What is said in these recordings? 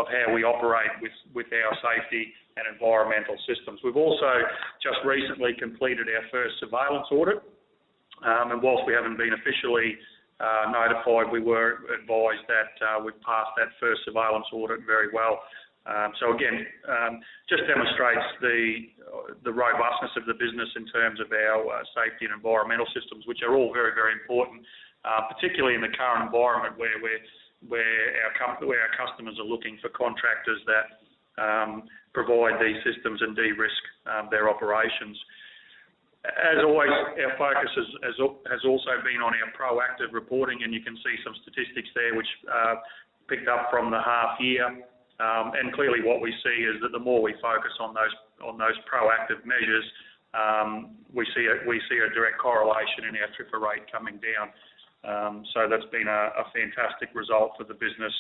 how we operate with our safety and environmental systems. We've also just recently completed our first surveillance audit, and whilst we haven't been officially notified, we were advised that we've passed that first surveillance audit very well. So again, just demonstrates the robustness of the business in terms of our safety and environmental systems, which are all very, very important, particularly in the current environment where our customers are looking for contractors that provide these systems and de-risk their operations. As always, our focus has also been on our proactive reporting, and you can see some statistics there which picked up from the half year. And clearly what we see is that the more we focus on those proactive measures, we see a direct correlation in our TRIFR rate coming down. So that's been a fantastic result for the business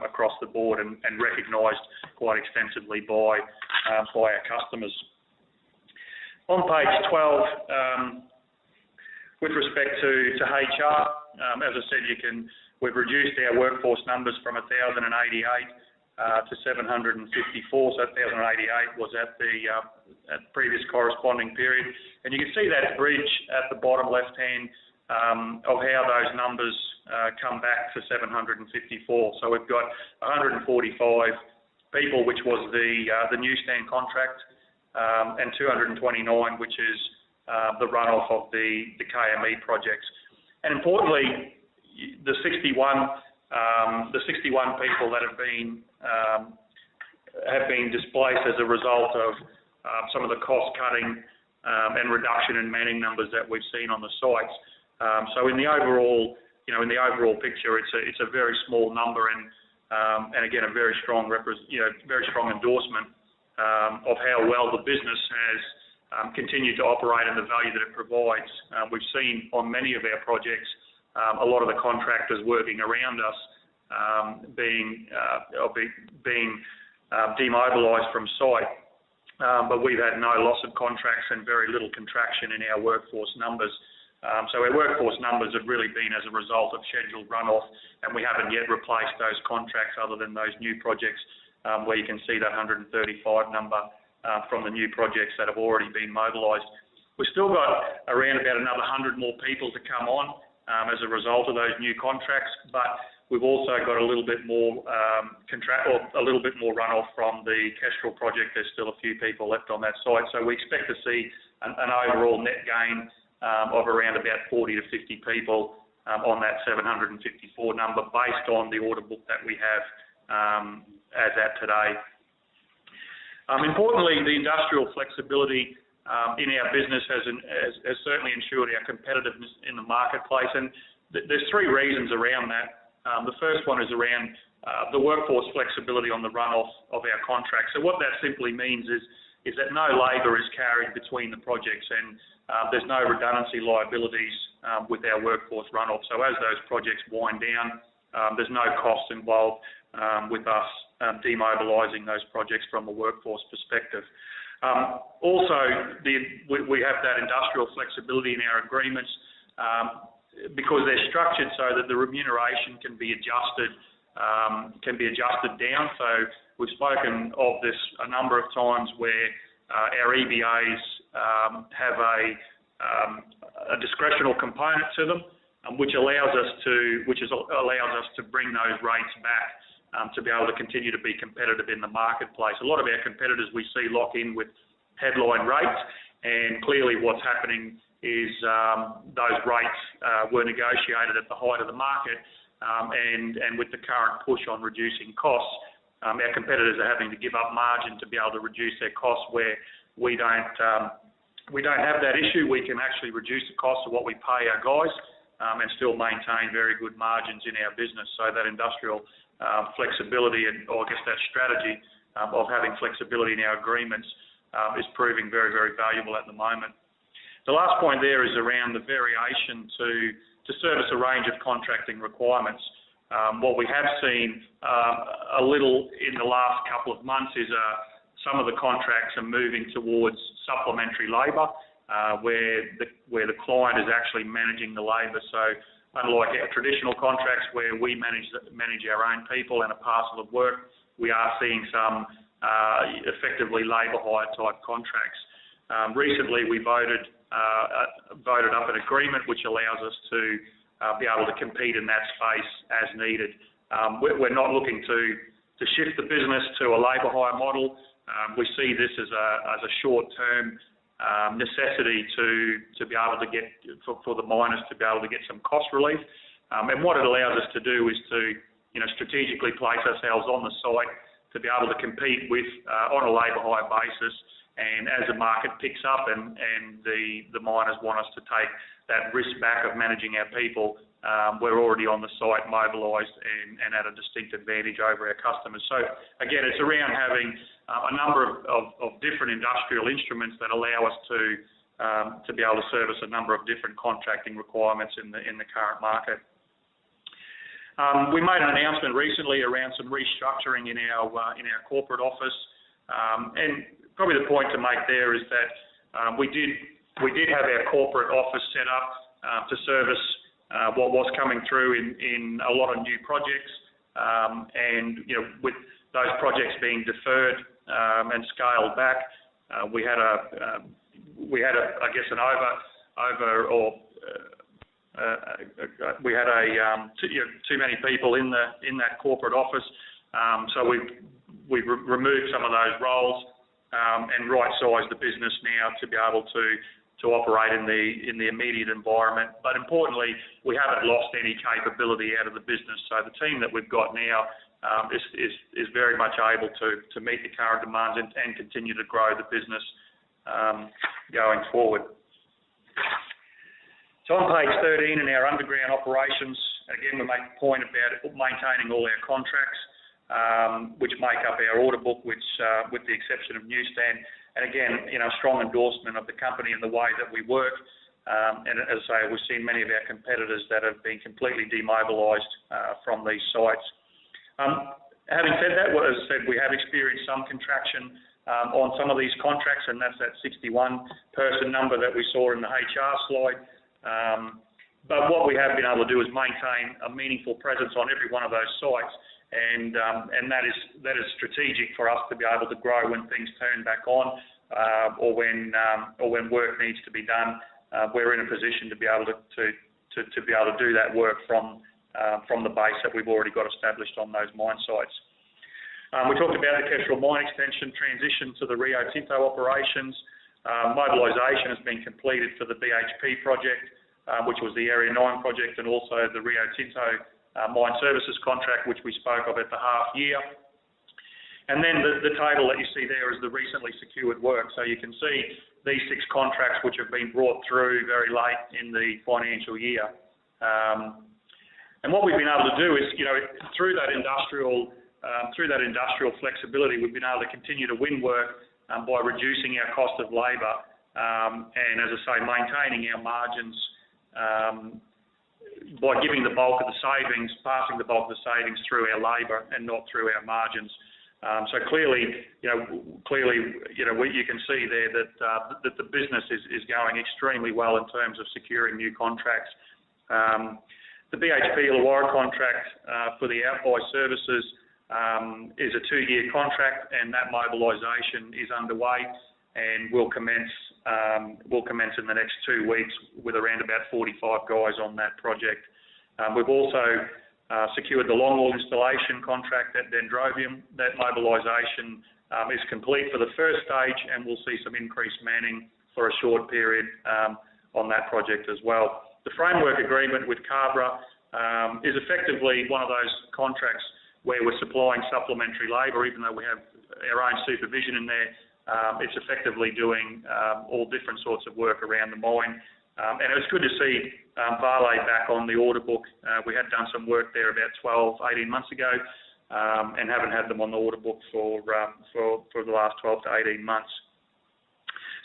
across the board and recognised quite extensively by our customers. On page 12, with respect to HR, as I said, we've reduced our workforce numbers from 1,088 to 754. So 1,088 was at the previous corresponding period, and you can see that bridge at the bottom left hand of how those numbers come back to 754. So we've got 145 people, which was the newsstand contract, and 229, which is the runoff of the KME projects. And importantly, the 61 people that have been displaced as a result of some of the cost cutting and reduction in manning numbers that we've seen on the sites. So in the overall picture, it's a very small number, and again a very strong endorsement of how well the business has continued to operate and the value that it provides. We've seen on many of our projects a lot of the contractors working around us being demobilised from site, but we've had no loss of contracts and very little contraction in our workforce numbers. So our workforce numbers have really been as a result of scheduled runoff, and we haven't yet replaced those contracts other than those new projects where you can see that 135 number from the new projects that have already been mobilised. We've still got around about another 100 more people to come on as a result of those new contracts, but we've also got a little bit more runoff from the Kestrel project. There's still a few people left on that site, so we expect to see an overall net gain of around about 40 to 50 people on that 754 number based on the order book that we have as at today. Importantly, the industrial flexibility in our business has certainly ensured our competitiveness in the marketplace, and there's three reasons around that. The first one is around the workforce flexibility on the runoff of our contracts. So what that simply means is that no labour is carried between the projects, and there's no redundancy liabilities with our workforce runoff. So as those projects wind down, there's no cost involved with us demobilising those projects from a workforce perspective. Also, we have that industrial flexibility in our agreements because they're structured so that the remuneration can be adjusted down. So we've spoken of this a number of times where our EBAs have a discretional component to them, which allows us to bring those rates back to be able to continue to be competitive in the marketplace. A lot of our competitors we see lock in with headline rates, and clearly what's happening is those rates were negotiated at the height of the market, and with the current push on reducing costs, our competitors are having to give up margin to be able to reduce their costs, where we don't have that issue. We can actually reduce the cost of what we pay our guys and still maintain very good margins in our business. So that industrial flexibility, or I guess that strategy of having flexibility in our agreements is proving very, very valuable at the moment. The last point there is around the variation to service a range of contracting requirements. What we have seen a little in the last couple of months is some of the contracts are moving towards supplementary labour, where the client is actually managing the labour. So unlike our traditional contracts where we manage our own people and a parcel of work, we are seeing some effectively labour hire type contracts. Recently, we voted up an agreement which allows us to be able to compete in that space as needed. We're not looking to shift the business to a labour hire model. We see this as a short-term necessity to be able to get for the miners to be able to get some cost relief. And what it allows us to do is to strategically place ourselves on the site to be able to compete with on a labour hire basis. And as the market picks up and the miners want us to take that risk back of managing our people, we're already on the site, mobilised and at a distinct advantage over our customers. So again, it's around having a number of different industrial instruments that allow us to be able to service a number of different contracting requirements in the current market. We made an announcement recently around some restructuring in our corporate office, and probably the point to make there is that we did have our corporate office set up to service what was coming through in a lot of new projects, and with those projects being deferred and scaled back, we had too many people in that corporate office, so we've removed some of those roles and right-sized the business now to be able to operate in the immediate environment. But importantly, we haven't lost any capability out of the business. So the team that we've got now is very much able to meet the current demands and continue to grow the business going forward. So on page 13 in our underground operations, again, we make a point about maintaining all our contracts, which make up our order book, which, with the exception of Newstand, and again, strong endorsement of the company and the way that we work. And as I say, we've seen many of our competitors that have been completely demobilised from these sites. Having said that, as I said, we have experienced some contraction on some of these contracts, and that's that 61-person number that we saw in the HR slide. But what we have been able to do is maintain a meaningful presence on every one of those sites, and that is strategic for us to be able to grow when things turn back on, or when work needs to be done. We're in a position to be able to be able to do that work from the base that we've already got established on those mine sites. We talked about the Kestrel mine extension transition to the Rio Tinto operations. Mobilisation has been completed for the BHP project, which was the Area 9 project, and also the Rio Tinto mine services contract, which we spoke of at the half year. And then the table that you see there is the recently secured work. So you can see these 6 contracts which have been brought through very late in the financial year. And what we've been able to do is, through that industrial flexibility, we've been able to continue to win work by reducing our cost of labour, and as I say, maintaining our margins by giving the bulk of the savings, passing the bulk of the savings through our labour and not through our margins. So clearly, you can see there that the business is going extremely well in terms of securing new contracts. The BHP Illawarra contract for the outbuy services is a 2-year contract, and that mobilisation is underway and will commence in the next 2 weeks with around about 45 guys on that project. We've also secured the longwall installation contract at Dendrobium. That mobilisation is complete for the first stage, and we'll see some increased manning for a short period on that project as well. The framework agreement with Cabra is effectively one of those contracts where we're supplying supplementary labour, even though we have our own supervision in there. It's effectively doing all different sorts of work around the mine. And it was good to see Vale back on the order book. We had done some work there about 18 months ago, and haven't had them on the order book for the last 12 to 18 months.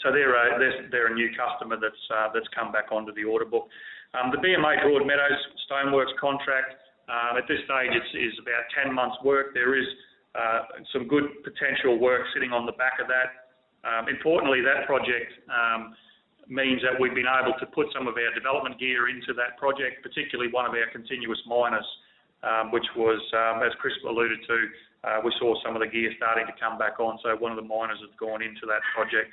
So they're a new customer that's come back onto the order book. The BMA Broadmeadows Stoneworks contract, at this stage, is about 10 months' work. There is some good potential work sitting on the back of that. Importantly, that project means that we've been able to put some of our development gear into that project, particularly one of our continuous miners. which was, as Chris alluded to, we saw some of the gear starting to come back on, so one of the miners has gone into that project.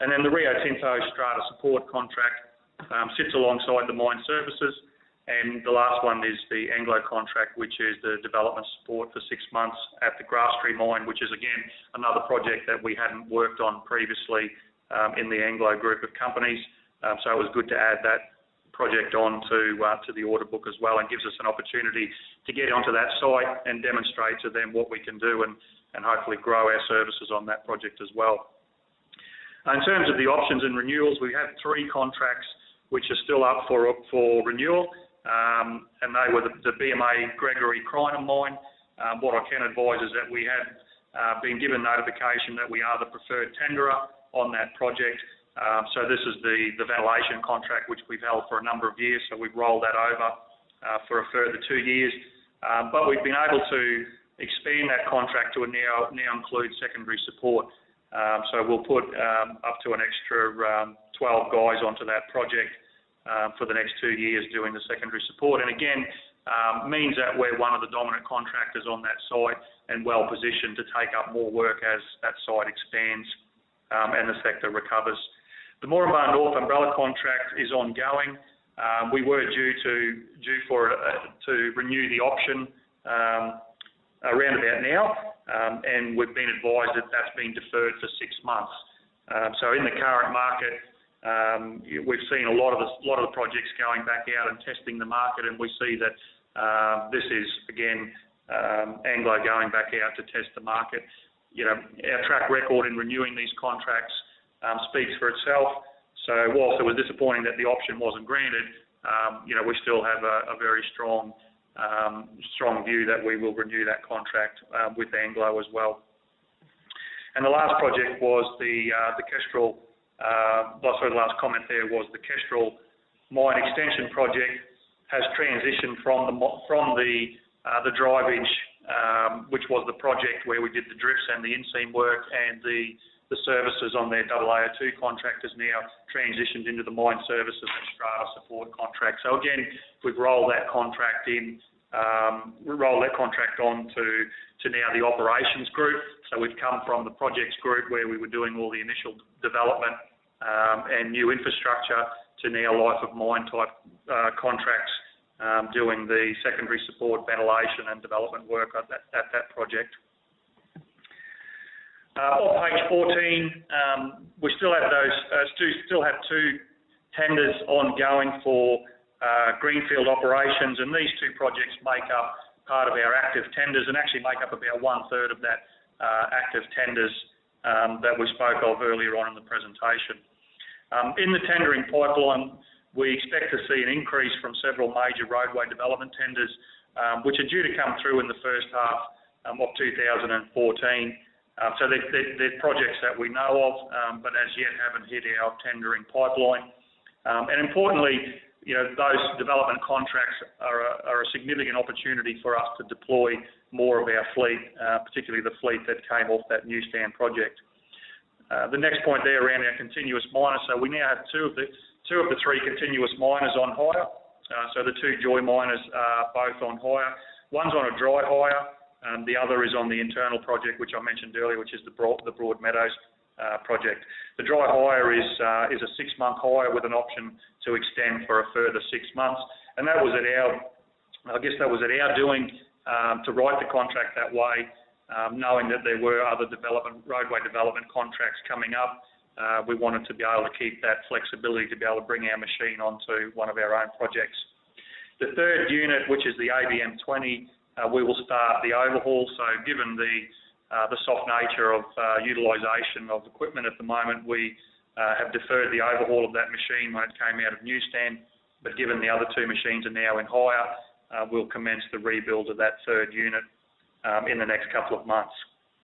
And then the Rio Tinto strata support contract sits alongside the mine services, and the last one is the Anglo contract, which is the development support for 6 months at the Grasstree mine, which is again another project that we hadn't worked on previously in the Anglo group of companies. So it was good to add that project on to the order book as well, and gives us an opportunity to get onto that site and demonstrate to them what we can do, and hopefully grow our services on that project as well. In terms of the options and renewals, we have 3 contracts which are still up for renewal, and they were the BMA Gregory Crinum mine. What I can advise is that we have been given notification that we are the preferred tenderer on that project. So this is the ventilation contract which we've held for a number of years, so we've rolled that over for a further 2 years. But we've been able to expand that contract to now include secondary support. So we'll put up to an extra 12 guys onto that project for the next 2 years doing the secondary support. And again, means that we're one of the dominant contractors on that site and well positioned to take up more work as that site expands and the sector recovers. The Moranbah North umbrella contract is ongoing. We were due to renew the option around about now, and we've been advised that that's been deferred for 6 months. So in the current market, we've seen a lot of the projects going back out and testing the market, and we see that this is again Anglo going back out to test the market. You know, our track record in renewing these contracts speaks for itself. So whilst it was disappointing that the option wasn't granted, you know, we still have a very strong view that we will renew that contract with Anglo as well. And the last project was the Kestrel. The last comment there was the Kestrel mine extension project has transitioned from the drivage, which was the project where we did the drifts and the inseam work, and the services on their AAO2 contract has now transitioned into the mine services and strata support contract. So again, we've rolled that contract on to now the operations group. So we've come from the projects group where we were doing all the initial development and new infrastructure to now life of mine type contracts, doing the secondary support, ventilation and development work at that project. On page 14, we still have two tenders ongoing for greenfield operations, and these 2 projects make up part of our active tenders and actually make up about 1/3 of that active tenders that we spoke of earlier on in the presentation. In the tendering pipeline, we expect to see an increase from several major roadway development tenders, which are due to come through in the first half of 2014. So they're projects that we know of, but as yet haven't hit our tendering pipeline. And importantly, you know, those development contracts are a significant opportunity for us to deploy more of our fleet, particularly the fleet that came off that Newstand project. The next point there around our continuous miners. So we now have two of the 3 continuous miners on hire. So the 2 Joy miners are both on hire. One's on a dry hire. The other is on the internal project, which I mentioned earlier, which is the Broadmeadows project. The dry hire is a 6-month hire with an option to extend for a further 6 months, and that was at our doing to write the contract that way, knowing that there were other roadway development contracts coming up. We wanted to be able to keep that flexibility to be able to bring our machine onto one of our own projects. The third unit, which is the ABM 20. We will start the overhaul. So given the soft nature of utilisation of equipment at the moment, we have deferred the overhaul of that machine when it came out of Newstand. But given the other 2 machines are now in hire, we'll commence the rebuild of that third unit in the next couple of months.